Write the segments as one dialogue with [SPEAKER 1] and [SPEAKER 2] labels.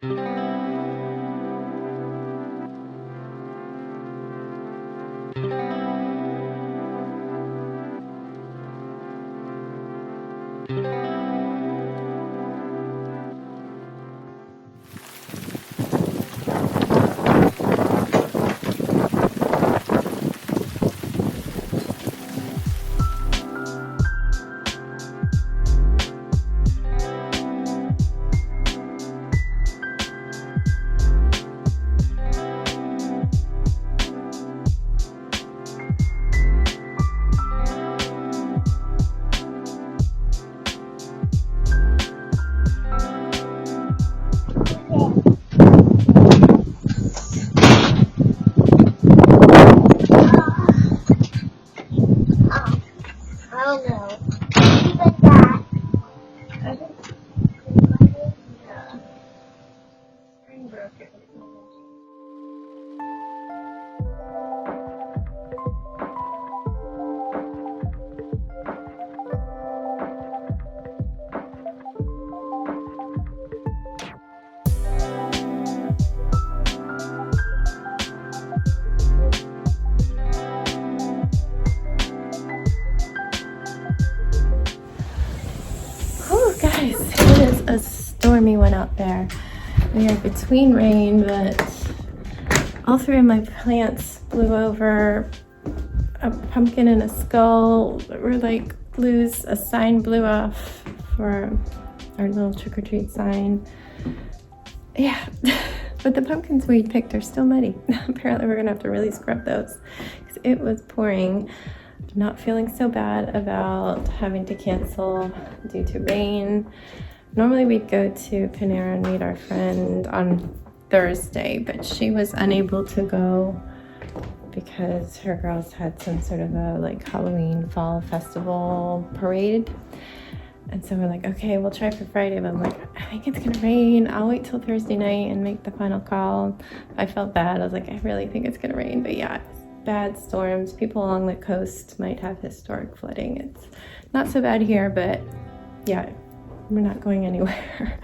[SPEAKER 1] Oh no. Even that. I think the screen broke it.
[SPEAKER 2] Oh guys, it is a stormy one out there. We are between rain, but all three of my plants blew over. A pumpkin and a skull were like loose. A sign blew off for our little trick-or-treat sign. Yeah, but the pumpkins we picked are still muddy. Apparently we're gonna have to really scrub those because it was pouring. Not feeling so bad about having to cancel due to rain. Normally we'd go to Panera and meet our friend on Thursday, but she was unable to go because her girls had some sort of a like Halloween fall festival parade. And so we're like, okay, we'll try for Friday, but I'm like, I think it's gonna rain. I'll wait till Thursday night and make the final call. I felt bad. I was like, I really think it's gonna rain, but yeah. Bad storms. People along the coast might have historic flooding. It's not so bad here, but yeah, we're not going anywhere.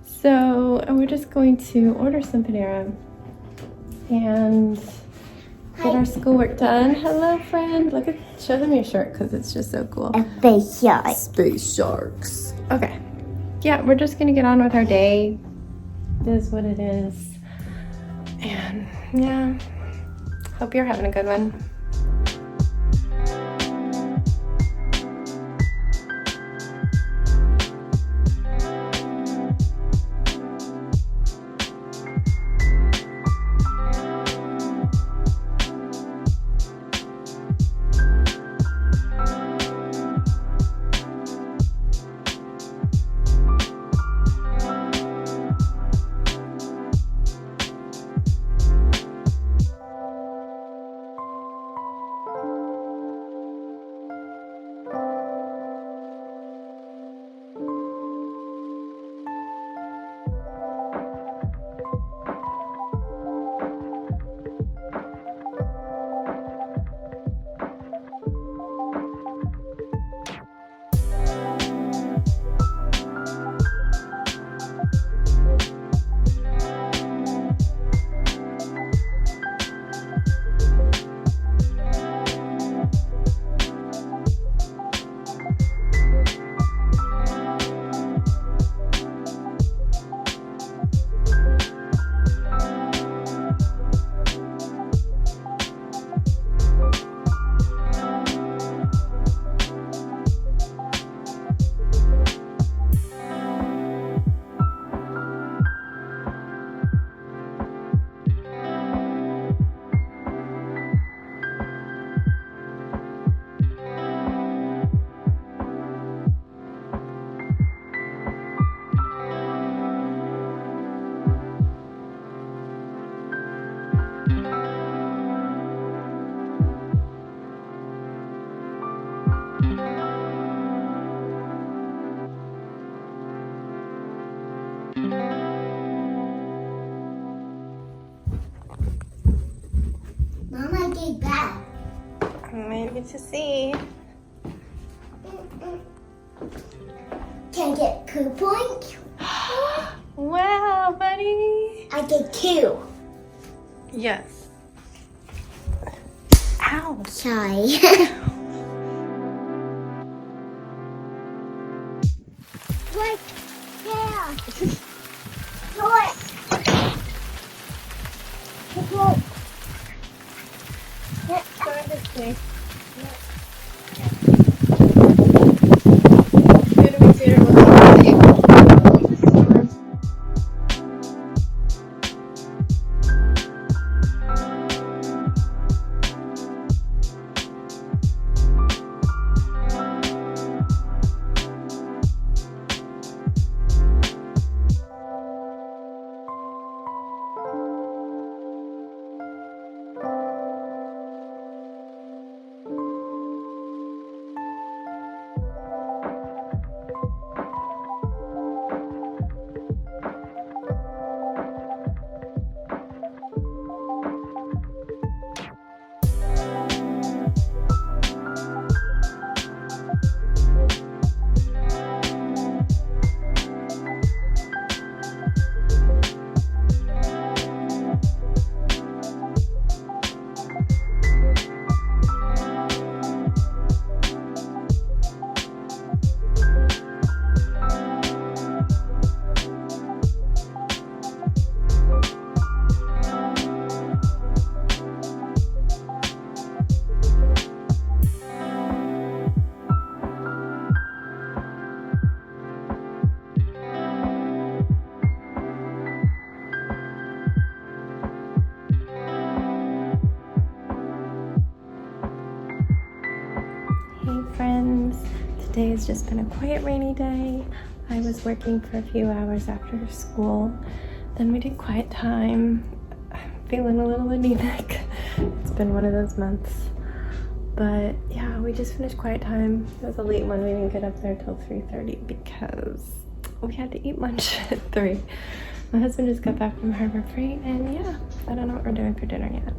[SPEAKER 2] So we're just going to order some Panera and get our schoolwork done. Hello, friend. Look at, show them your shirt because it's just so cool.
[SPEAKER 1] A space shark.
[SPEAKER 2] Space sharks. Okay. Yeah, we're just gonna get on with our day. It is what it is. And yeah. Hope you're having a good one.
[SPEAKER 1] Mama gave back.
[SPEAKER 2] Maybe to see.
[SPEAKER 1] Can I get coupons?
[SPEAKER 2] Wow, buddy.
[SPEAKER 1] I get 2.
[SPEAKER 2] Yes. Ow.
[SPEAKER 1] Sorry. Right there. Look. Look.
[SPEAKER 2] Let's go this way. Hey friends, today has just been a quiet rainy day. I was working for a few hours after school. Then we did quiet time. I'm feeling a little anemic. It's been one of those months. But yeah, we just finished quiet time. It was a late one. We didn't get up there till 3:30 because we had to eat lunch at 3. My husband just got back from Harbor Freight and yeah, I don't know what we're doing for dinner yet.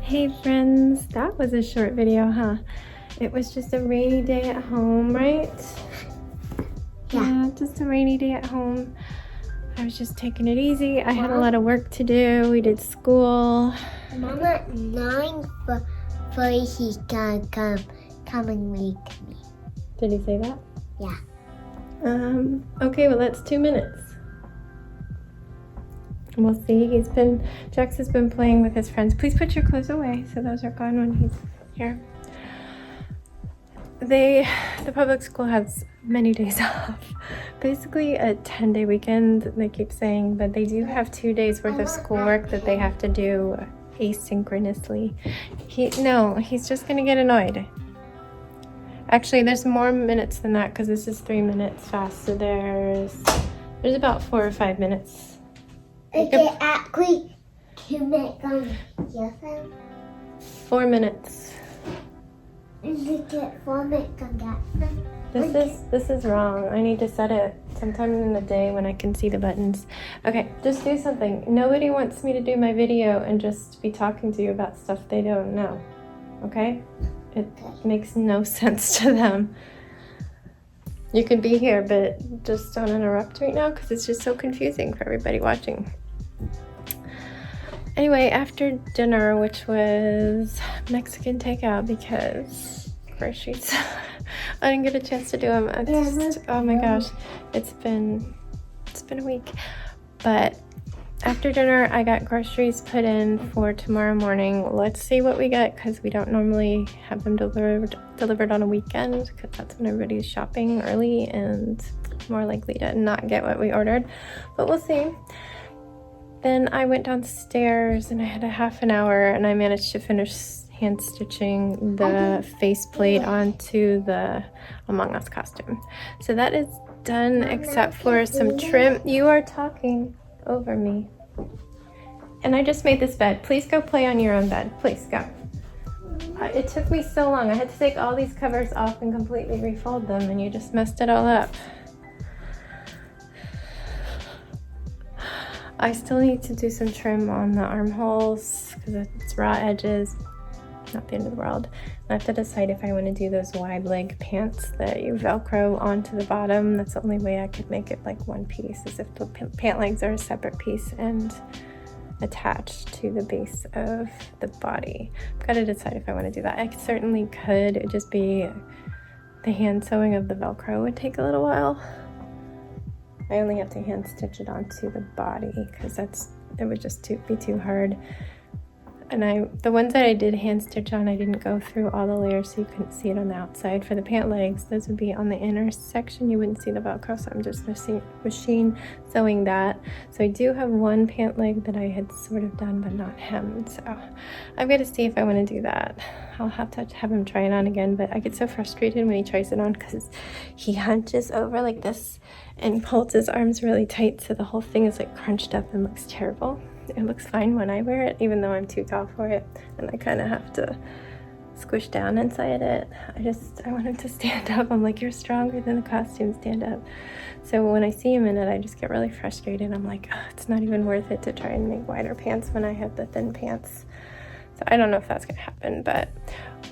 [SPEAKER 2] Hey friends, that was a short video, huh? It was just a rainy day at home, right? Yeah, just a rainy day at home. I was just taking it easy. I had a lot of work to do. We did school.
[SPEAKER 1] Mama, 9:30 he's gonna come and wake me.
[SPEAKER 2] Did he say that?
[SPEAKER 1] Yeah.
[SPEAKER 2] Okay, well that's 2 minutes. We'll see. Jax has been playing with his friends. Please put your clothes away so those are gone when he's here. The public school has many days off. Basically a 10-day weekend, they keep saying, but they do have 2 days worth of schoolwork that they have to do asynchronously. He's just gonna get annoyed. Actually, there's more minutes than that because this is 3 minutes fast, so there's about 4 or 5 minutes.
[SPEAKER 1] Okay, actually, 2 minutes on your phone.
[SPEAKER 2] 4 minutes.
[SPEAKER 1] And you get 4 minutes on that phone.
[SPEAKER 2] This is wrong. I need to set it sometime in the day when I can see the buttons. Okay, just do something. Nobody wants me to do my video and just be talking to you about stuff they don't know. Okay? It makes no sense to them. You can be here, but just don't interrupt right now because it's just so confusing for everybody watching. Anyway, after dinner, which was Mexican takeout because groceries, I didn't get a chance to do them. Oh my gosh, it's been a week. But after dinner, I got groceries put in for tomorrow morning. Let's see what we get because we don't normally have them delivered on a weekend because that's when everybody's shopping early and more likely to not get what we ordered. But we'll see. Then I went downstairs and I had a half an hour and I managed to finish hand stitching the faceplate onto the Among Us costume. So that is done except for some trim. You are talking over me. And I just made this bed. Please go play on your own bed. Please go. It took me so long. I had to take all these covers off and completely refold them and you just messed it all up. I still need to do some trim on the armholes because it's raw edges. Not the end of the world. I have to decide if I want to do those wide leg pants that you Velcro onto the bottom. That's the only way I could make it like one piece, is if the pant legs are a separate piece and attached to the base of the body. I've got to decide if I want to do that. I certainly could. It'd just be the hand sewing of the Velcro would take a little while. I only have to hand stitch it onto the body because it would just be too hard. And the ones that I did hand stitch on, I didn't go through all the layers so you couldn't see it on the outside. For the pant legs, those would be on the inner section. You wouldn't see the Velcro, so I'm just machine sewing that. So I do have one pant leg that I had sort of done but not hemmed. So I've got to see if I want to do that. I'll have to have him try it on again, but I get so frustrated when he tries it on because he hunches over like this and pulls his arms really tight, so the whole thing is like crunched up and looks terrible. It looks fine when I wear it, even though I'm too tall for it, and I kind of have to squish down inside it. I want him to stand up. I'm like, you're stronger than the costume, stand up. So when I see him in it, I just get really frustrated. I'm like, oh, it's not even worth it to try and make wider pants when I have the thin pants. So I don't know if that's gonna happen, but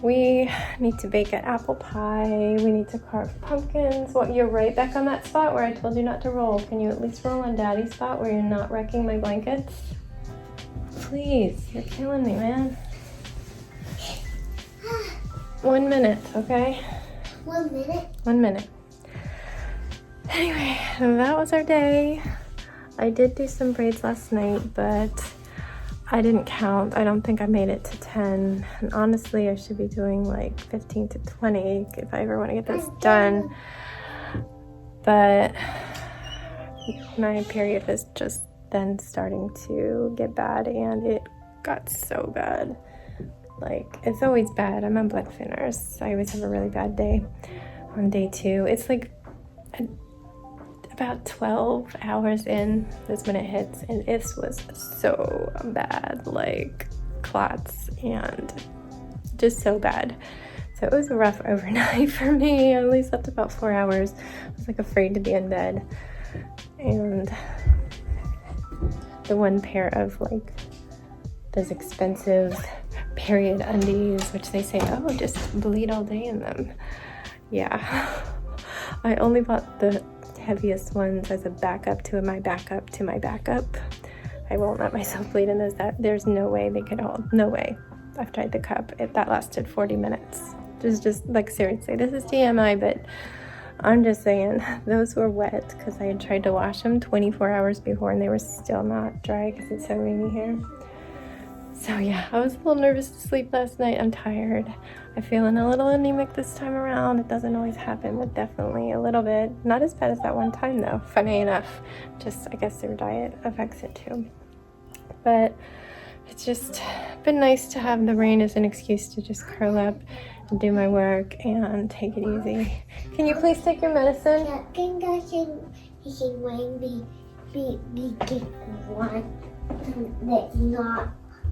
[SPEAKER 2] we need to bake an apple pie. We need to carve pumpkins. Well, you're right back on that spot where I told you not to roll. Can you at least roll on Daddy's spot where you're not wrecking my blankets? Please, you're killing me, man. 1 minute, okay?
[SPEAKER 1] 1 minute?
[SPEAKER 2] 1 minute. Anyway, that was our day. I did do some braids last night, but I didn't count. I don't think I made it to 10. And honestly, I should be doing like 15 to 20 if I ever want to get this done. But my period is just then starting to get bad, and it got so bad. Like, it's always bad. I'm on blood thinners. I always have a really bad day on day 2. It's like about 12 hours in is when it hits, and it was so bad, like clots and just so bad. So it was a rough overnight for me. I only slept about 4 hours. I was like afraid to be in bed, and the one pair of like those expensive period undies, which they say, oh, just bleed all day in them. Yeah, I only bought the heaviest ones as a backup to my backup to my backup. I won't let myself bleed in those. There's no way they could hold. No way. I've tried the cup. That lasted 40 minutes. Just like, seriously, this is TMI, but I'm just saying those were wet because I had tried to wash them 24 hours before and they were still not dry because it's so rainy here. So yeah, I was a little nervous to sleep last night. I'm tired. I'm feeling a little anemic this time around. It doesn't always happen, but definitely a little bit. Not as bad as that one time though, funny enough. Just, I guess their diet affects it too. But it's just been nice to have the rain as an excuse to just curl up and do my work and take it easy. Can you please take your medicine?
[SPEAKER 1] Yeah, can rain be one that's not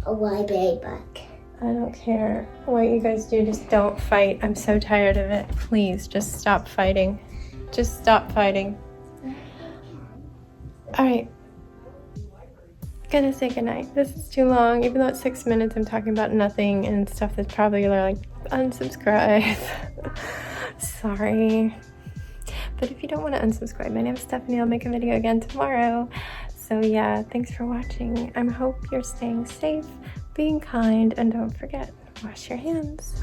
[SPEAKER 1] a white bug?
[SPEAKER 2] I don't care what you guys do, just don't fight. I'm so tired of it. Please, just stop fighting. Just stop fighting. All right. Gonna say goodnight. This is too long. Even though it's 6 minutes, I'm talking about nothing and stuff that's probably like unsubscribe. Sorry. But if you don't want to unsubscribe, my name is Stephanie. I'll make a video again tomorrow. So yeah, thanks for watching. I hope you're staying safe, being kind, and don't forget, wash your hands.